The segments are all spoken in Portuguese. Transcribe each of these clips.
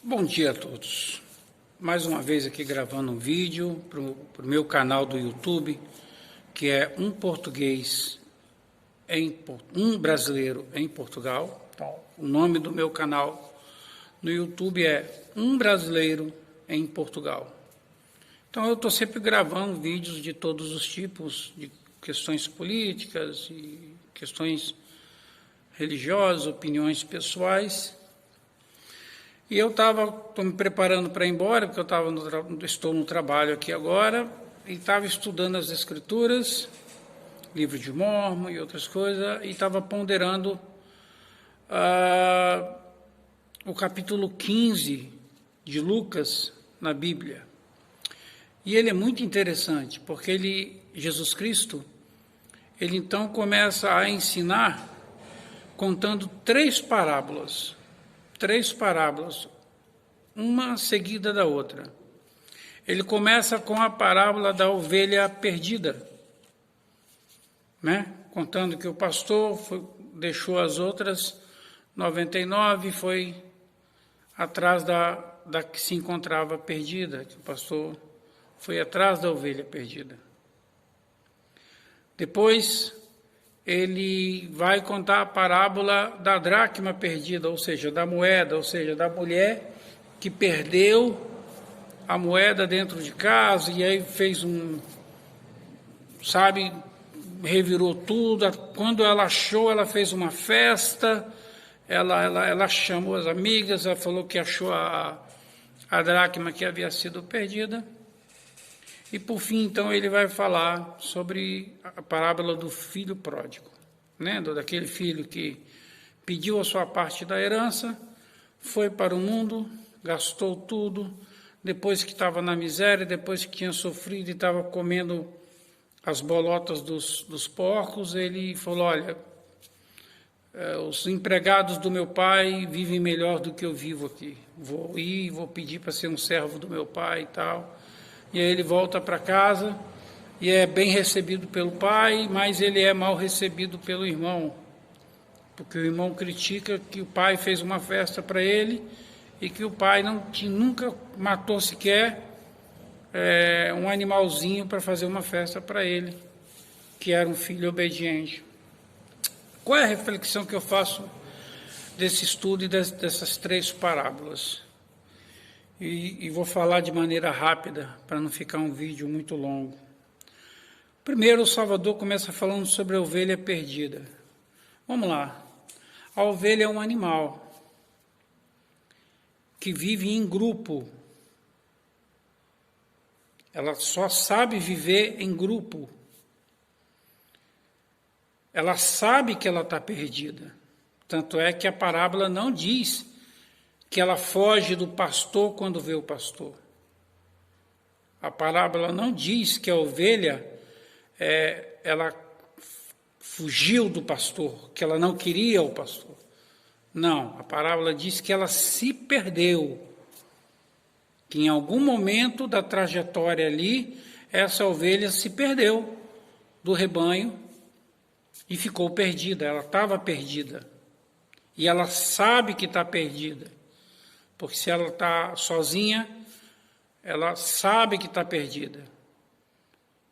Bom dia a todos. Mais uma vez aqui gravando um vídeo para o meu canal do YouTube, que é um brasileiro em Portugal. Então, o nome do meu canal no YouTube é Um Brasileiro em Portugal. Então eu estou sempre gravando vídeos de todos os tipos, de questões políticas e questões religiosas, opiniões pessoais. E eu estou me preparando para ir embora, porque estou no trabalho aqui agora, e estava estudando as Escrituras, livro de Mórmon e outras coisas, e estava ponderando o capítulo 15 de Lucas na Bíblia. E ele é muito interessante, porque Jesus Cristo, ele então começa a ensinar contando três parábolas, uma seguida da outra. Ele começa com a parábola da ovelha perdida, né? Contando que o pastor deixou as outras 99 e foi atrás da que se encontrava perdida, que o pastor foi atrás da ovelha perdida. Depois ele vai contar a parábola da dracma perdida, ou seja, da moeda, ou seja, da mulher que perdeu a moeda dentro de casa e aí fez revirou tudo. Quando ela achou, ela fez uma festa, ela chamou as amigas, ela falou que achou a dracma que havia sido perdida. E, por fim, então, ele vai falar sobre a parábola do filho pródigo, né? Daquele filho que pediu a sua parte da herança, foi para o mundo, gastou tudo, depois que estava na miséria, depois que tinha sofrido e estava comendo as bolotas dos porcos, ele falou: olha, os empregados do meu pai vivem melhor do que eu vivo aqui, vou pedir para ser um servo do meu pai e tal. E aí ele volta para casa e é bem recebido pelo pai, mas ele é mal recebido pelo irmão, porque o irmão critica que o pai fez uma festa para ele e que o pai nunca matou sequer um animalzinho para fazer uma festa para ele, que era um filho obediente. Qual é a reflexão que eu faço desse estudo e dessas três parábolas? E vou falar de maneira rápida, para não ficar um vídeo muito longo. Primeiro, o Salvador começa falando sobre a ovelha perdida. Vamos lá. A ovelha é um animal que vive em grupo. Ela só sabe viver em grupo. Ela sabe que ela está perdida. Tanto é que a parábola não diz que ela foge do pastor quando vê o pastor. A parábola não diz que a ovelha, ela fugiu do pastor, que ela não queria o pastor. Não, a parábola diz que ela se perdeu, que em algum momento da trajetória ali, essa ovelha se perdeu do rebanho e ficou perdida, ela estava perdida. E ela sabe que está perdida. Porque se ela está sozinha, ela sabe que está perdida.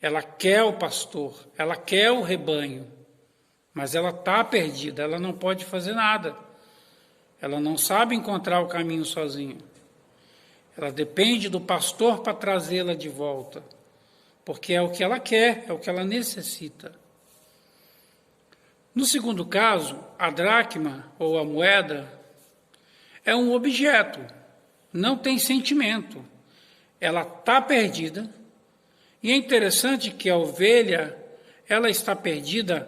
Ela quer o pastor, ela quer o rebanho, mas ela está perdida, ela não pode fazer nada. Ela não sabe encontrar o caminho sozinha. Ela depende do pastor para trazê-la de volta, porque é o que ela quer, é o que ela necessita. No segundo caso, a dracma, ou a moeda, é um objeto, não tem sentimento. Ela está perdida. E é interessante que a ovelha, ela está perdida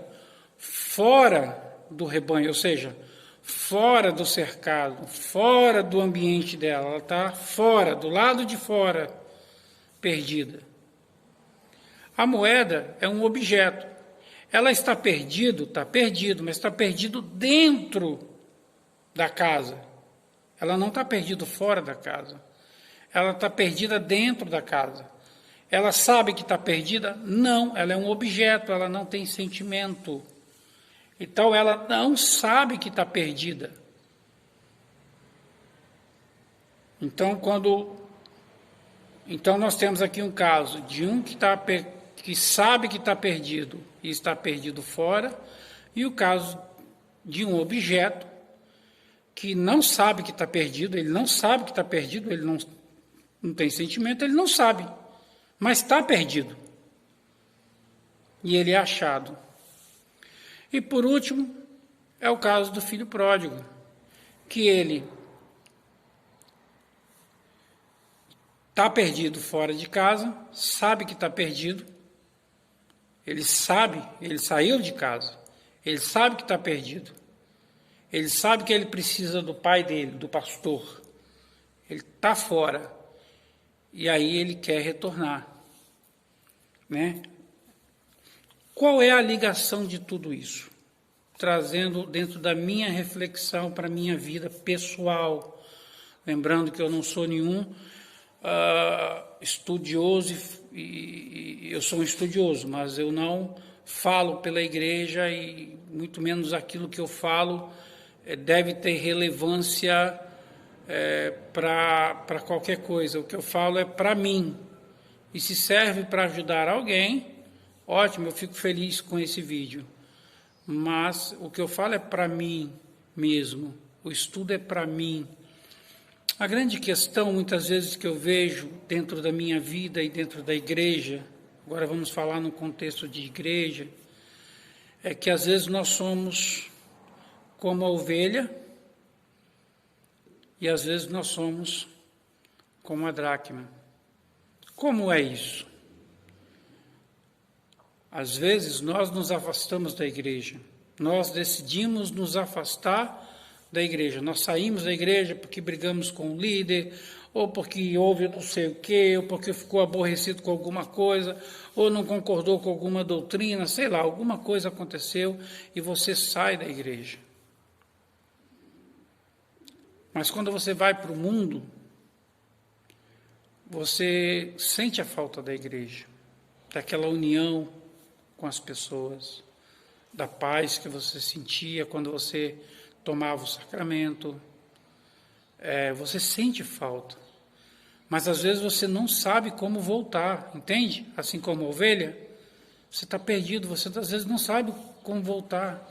fora do rebanho, ou seja, fora do cercado, fora do ambiente dela. Ela está fora, do lado de fora, perdida. A moeda é um objeto. Ela está perdido, mas está perdido dentro da casa. Ela não está perdida fora da casa. Ela está perdida dentro da casa. Ela sabe que está perdida? Não, ela é um objeto, ela não tem sentimento. Então, ela não sabe que está perdida. Então, então nós temos aqui um caso de um que sabe que está perdido e está perdido fora, e o caso de um objeto que não sabe que está perdido, ele não sabe que está perdido, ele não tem sentimento, ele não sabe, mas está perdido. E ele é achado. E por último, é o caso do filho pródigo, que ele está perdido fora de casa, sabe que está perdido, ele saiu de casa, ele sabe que está perdido, ele sabe que ele precisa do pai dele, do pastor, ele está fora, e aí ele quer retornar, né? Qual é a ligação de tudo isso? Trazendo dentro da minha reflexão para a minha vida pessoal, lembrando que eu não sou nenhum estudioso, e eu sou um estudioso, mas eu não falo pela igreja e muito menos aquilo que eu falo deve ter relevância para qualquer coisa. O que eu falo é para mim, e se serve para ajudar alguém, ótimo, eu fico feliz com esse vídeo. Mas o que eu falo é para mim mesmo, o estudo é para mim. A grande questão, muitas vezes, que eu vejo dentro da minha vida e dentro da igreja, agora vamos falar no contexto de igreja, é que às vezes nós somos como a ovelha e às vezes nós somos como a dracma. Como é isso? Às vezes nós nos afastamos da igreja, nós decidimos nos afastar da igreja, nós saímos da igreja porque brigamos com o líder, ou porque houve não sei o quê, ou porque ficou aborrecido com alguma coisa, ou não concordou com alguma doutrina, sei lá, alguma coisa aconteceu e você sai da igreja. Mas quando você vai para o mundo, você sente a falta da igreja, daquela união com as pessoas, da paz que você sentia quando você tomava o sacramento, você sente falta, mas às vezes você não sabe como voltar, entende? Assim como a ovelha, você está perdido, você às vezes não sabe como voltar,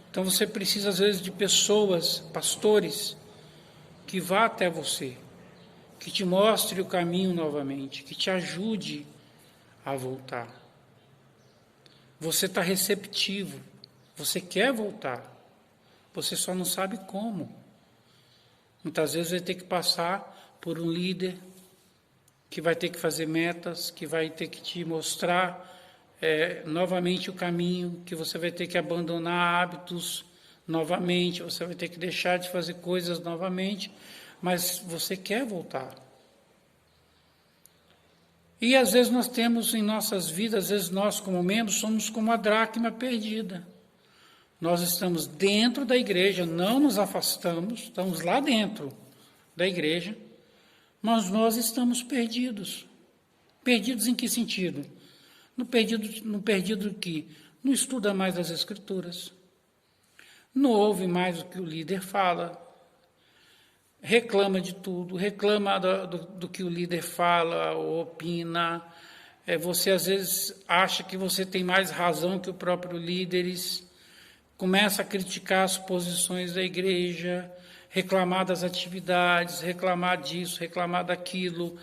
então você precisa às vezes de pessoas, pastores, que vá até você, que te mostre o caminho novamente, que te ajude a voltar. Você está receptivo, você quer voltar, você só não sabe como. Muitas vezes vai ter que passar por um líder que vai ter que fazer metas, que vai ter que te mostrar novamente o caminho, que você vai ter que abandonar hábitos novamente, você vai ter que deixar de fazer coisas novamente, mas você quer voltar. E às vezes nós temos em nossas vidas, às vezes nós como membros somos como a dracma perdida. Nós estamos dentro da igreja, não nos afastamos, estamos lá dentro da igreja, mas nós estamos perdidos. Perdidos em que sentido? No perdido que não estuda mais as Escrituras, não ouve mais o que o líder fala, reclama de tudo, reclama do que o líder fala ou opina. Você às vezes acha que você tem mais razão que o próprio líder, começa a criticar as posições da igreja, reclamar das atividades, reclamar disso, reclamar daquilo,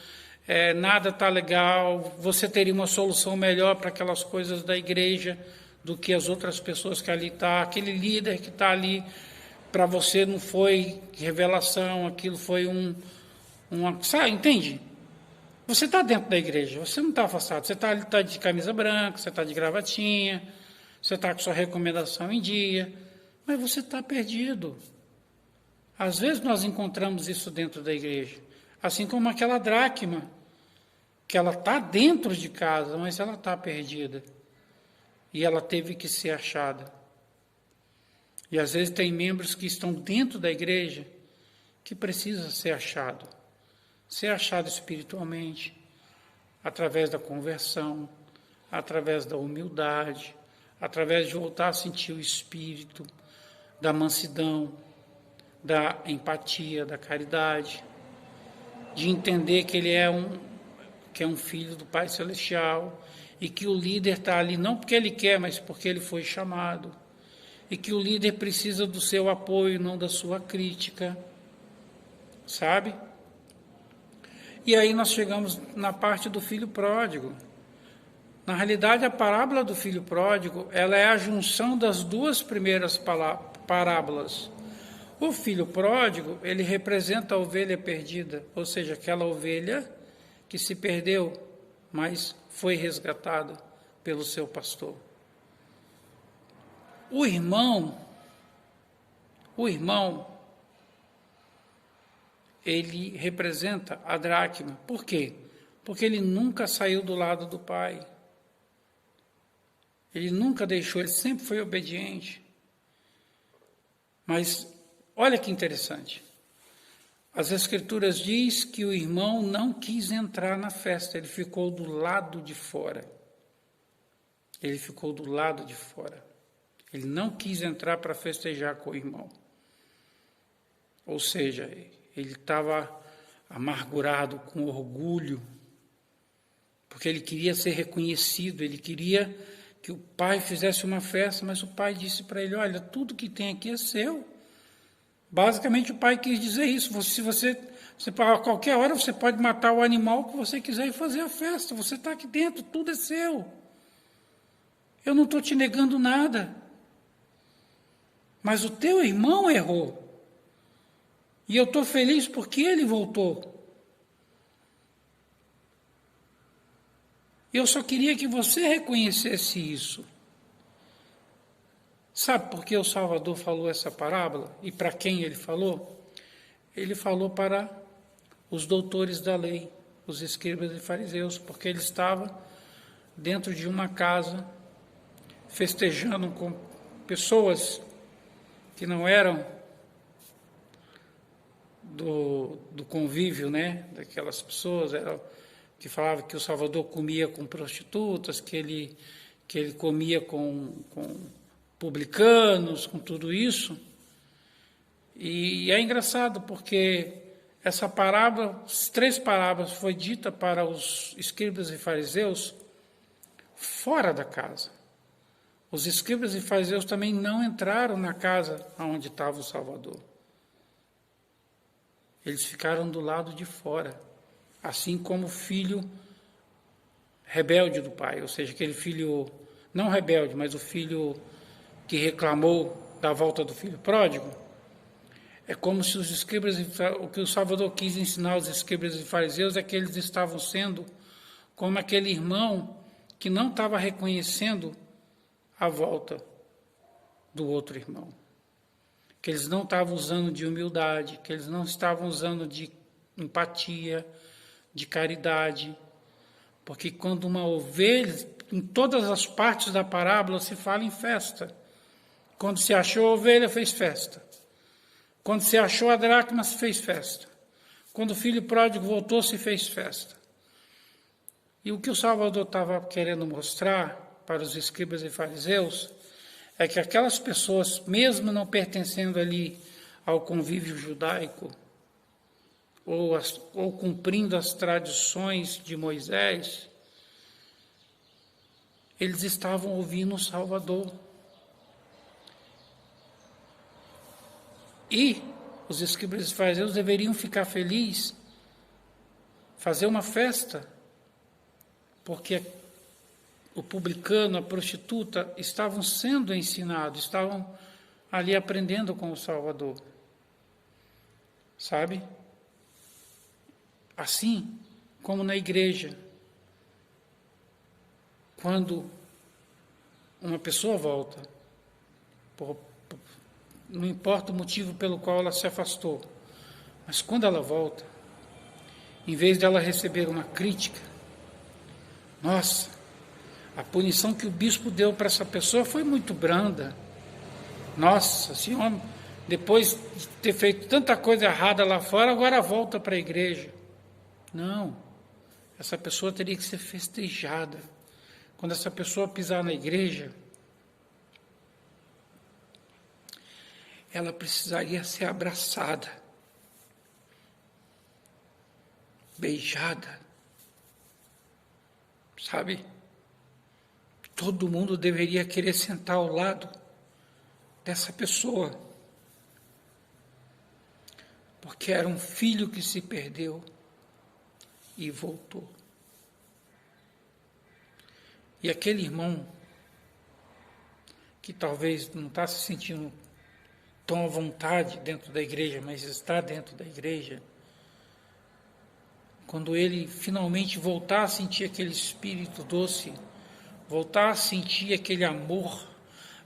nada está legal, você teria uma solução melhor para aquelas coisas da igreja do que as outras pessoas que ali estão, aquele líder que está ali, para você não foi revelação, aquilo foi sabe, entende? Você está dentro da igreja, você não está afastado, você está de camisa branca, você está de gravatinha, você está com sua recomendação em dia, mas você está perdido. Às vezes nós encontramos isso dentro da igreja, assim como aquela dracma, que ela está dentro de casa, mas ela está perdida, e ela teve que ser achada. E às vezes tem membros que estão dentro da igreja que precisa ser achado espiritualmente, através da conversão, através da humildade, através de voltar a sentir o espírito, da mansidão, da empatia, da caridade. de entender que ele que é um filho do Pai Celestial, e que o líder está ali não porque ele quer, mas porque ele foi chamado, e que o líder precisa do seu apoio, não da sua crítica, sabe? E aí nós chegamos na parte do filho pródigo. Na realidade, a parábola do filho pródigo, ela é a junção das duas primeiras parábolas. O filho pródigo, ele representa a ovelha perdida, ou seja, aquela ovelha que se perdeu, mas foi resgatada pelo seu pastor. O irmão, ele representa a dracma. Por quê? Porque ele nunca saiu do lado do pai. Ele nunca deixou, ele sempre foi obediente. Mas olha que interessante. As Escrituras diz que o irmão não quis entrar na festa, ele ficou do lado de fora. Ele ficou do lado de fora. Ele não quis entrar para festejar com o irmão. Ou seja, ele estava amargurado, com orgulho, porque ele queria ser reconhecido, ele queria que o pai fizesse uma festa, mas o pai disse para ele, olha, tudo que tem aqui é seu. Basicamente o pai quis dizer isso, se você a qualquer hora você pode matar o animal que você quiser e fazer a festa, você está aqui dentro, tudo é seu. Eu não estou te negando nada. Mas o teu irmão errou. E eu estou feliz porque ele voltou. Eu só queria que você reconhecesse isso. Sabe por que o Salvador falou essa parábola? E para quem ele falou? Ele falou para os doutores da lei, os escribas e fariseus, porque ele estava dentro de uma casa, festejando com pessoas que não eram do convívio, né, daquelas pessoas, que falavam que o Salvador comia com prostitutas, que ele comia com publicanos, com tudo isso. E é engraçado porque essa parábola, as 3 parábolas foi dita para os escribas e fariseus fora da casa. Os escribas e fariseus também não entraram na casa onde estava o Salvador. Eles ficaram do lado de fora, assim como o filho rebelde do pai, ou seja, aquele filho, não rebelde, mas o filho que reclamou da volta do filho pródigo. É como se os escribas, o que o Salvador quis ensinar aos escribas e fariseus é que eles estavam sendo como aquele irmão que não estava reconhecendo a volta do outro irmão. Que eles não estavam usando de humildade, que eles não estavam usando de empatia, de caridade. Porque quando uma ovelha, em todas as partes da parábola se fala em festa. Quando se achou a ovelha, fez festa. Quando se achou a dracma, se fez festa. Quando o filho pródigo voltou, se fez festa. E o que o Salvador estava querendo mostrar para os escribas e fariseus é que aquelas pessoas, mesmo não pertencendo ali ao convívio judaico, ou cumprindo as tradições de Moisés, eles estavam ouvindo o Salvador. E os escribas e fariseus deveriam ficar felizes, fazer uma festa, porque o publicano, a prostituta, estavam sendo ensinados, estavam ali aprendendo com o Salvador. Sabe? Assim como na igreja, quando uma pessoa volta, não importa o motivo pelo qual ela se afastou, mas quando ela volta, em vez dela receber uma crítica, nossa, a punição que o bispo deu para essa pessoa foi muito branda. Nossa, esse homem, depois de ter feito tanta coisa errada lá fora, agora volta para a igreja. Não, essa pessoa teria que ser festejada. Quando essa pessoa pisar na igreja, ela precisaria ser abraçada. beijada. Sabe? Todo mundo deveria querer sentar ao lado dessa pessoa. Porque era um filho que se perdeu e voltou. E aquele irmão, que talvez não está se sentindo tão à vontade dentro da igreja, mas está dentro da igreja, quando ele finalmente voltar a sentir aquele espírito doce, voltar a sentir aquele amor,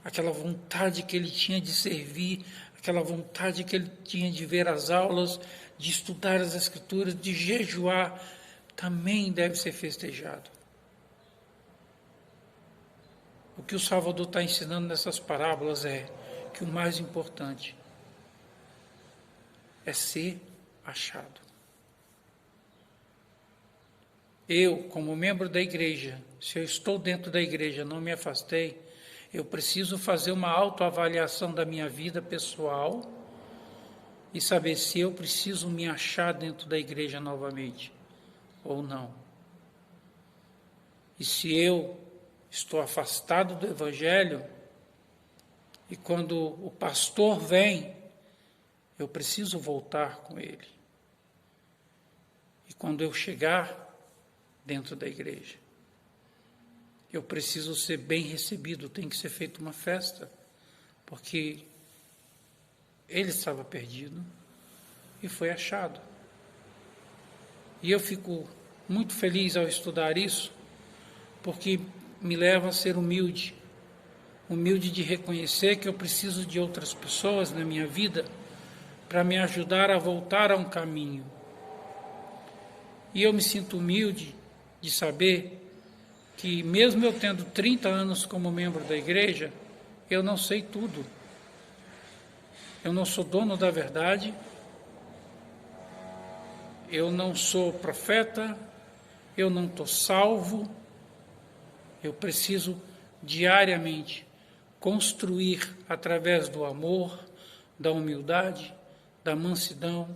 aquela vontade que ele tinha de servir, aquela vontade que ele tinha de ver as aulas, de estudar as Escrituras, de jejuar, também deve ser festejado. O que o Salvador está ensinando nessas parábolas é que o mais importante é ser achado. Eu, como membro da igreja, se eu estou dentro da igreja, não me afastei, eu preciso fazer uma autoavaliação da minha vida pessoal e saber se eu preciso me achar dentro da igreja novamente ou não. E se eu estou afastado do Evangelho, e quando o pastor vem, eu preciso voltar com ele. E quando eu chegar dentro da igreja, eu preciso ser bem recebido, tem que ser feita uma festa, porque ele estava perdido e foi achado. E eu fico muito feliz ao estudar isso, porque me leva a ser humilde de reconhecer que eu preciso de outras pessoas na minha vida para me ajudar a voltar a um caminho. E eu me sinto humilde de saber que mesmo eu tendo 30 anos como membro da igreja, eu não sei tudo. Eu não sou dono da verdade, eu não sou profeta, eu não estou salvo. Eu preciso diariamente construir através do amor, da humildade, da mansidão,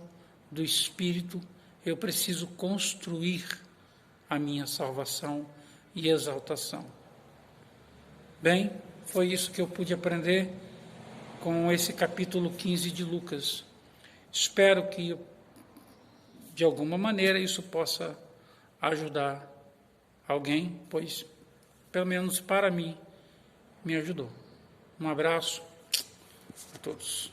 do Espírito. Eu preciso construir a minha salvação e exaltação. Bem, foi isso que eu pude aprender com esse capítulo 15 de Lucas. Espero que, de alguma maneira, isso possa ajudar alguém, pois, pelo menos para mim, me ajudou. Um abraço a todos.